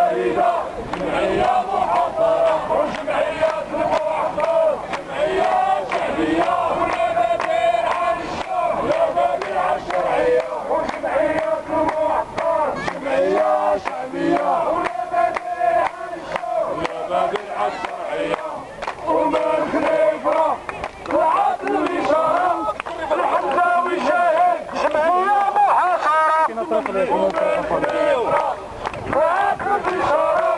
شهيدة، جمعية محاضرة وجمعية المحاضرة، جمعية شعبية ولا بديل عن الشرع، لا بديل عن الشرعية وجمعية المحاضرة، جمعية شعبية ولا بديل عن الشرع، لا بديل عن الشرعية. ومن خليفة طلعت الإشارة الحمزاوي شاهد، جمعية محاصرة. ومن خليفة طلعت الإشارة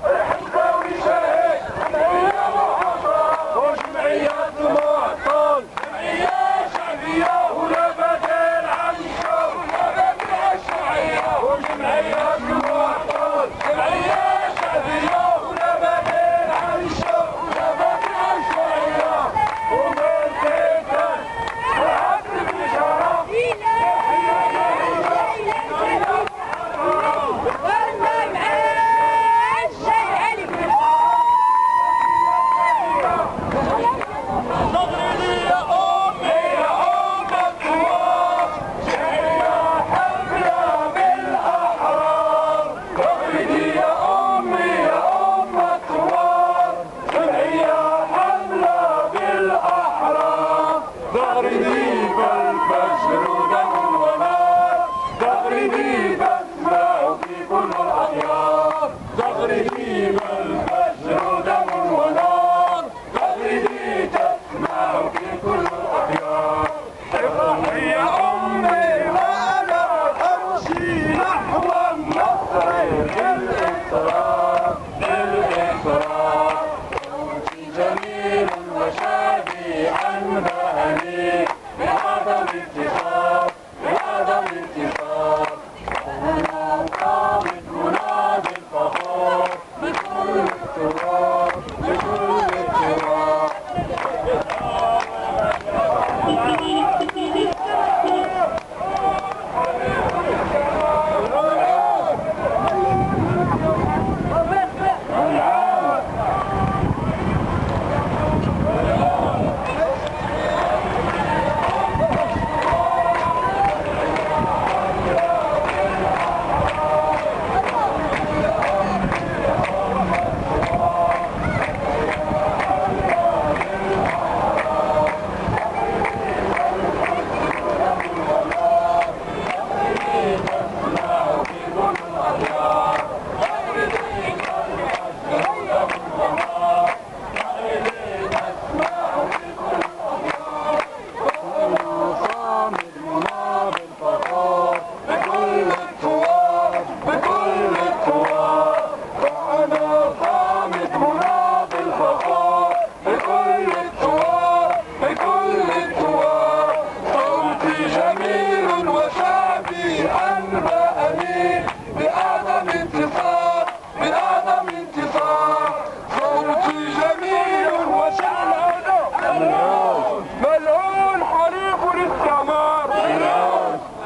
الحمزاوي شاهد، جمعية محاصرة وجمعية المعطل، جمعية شعبية ولا بديل عن الشرع، لا بديل عن الشرعية وجمعية المعطل، جمعية شعبية ولا بديل عن الشرع، لا بديل عن الشرعية. ومن خليفة طلعت الإشارة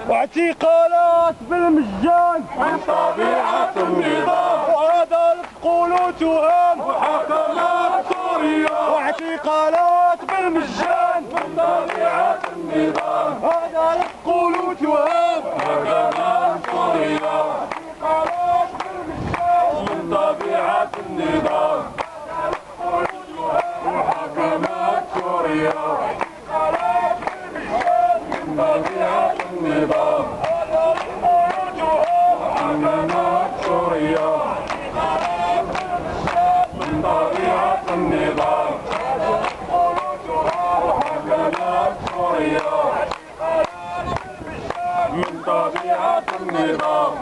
واعتقالات بالمجان من طبيعة النظام، وهذا تقولوا تهم وحكمات سوريا، واعتقالات بالمجان من طبيعة النظام، هذا تقولوا تهم وحكمات سوريا، من طبيعة النظام، وحكمات سوريا، من طبيعة النظام، وحكمات سوريا، من طبيعة النظام، وحكمات سوريا، من طبيعة النظام.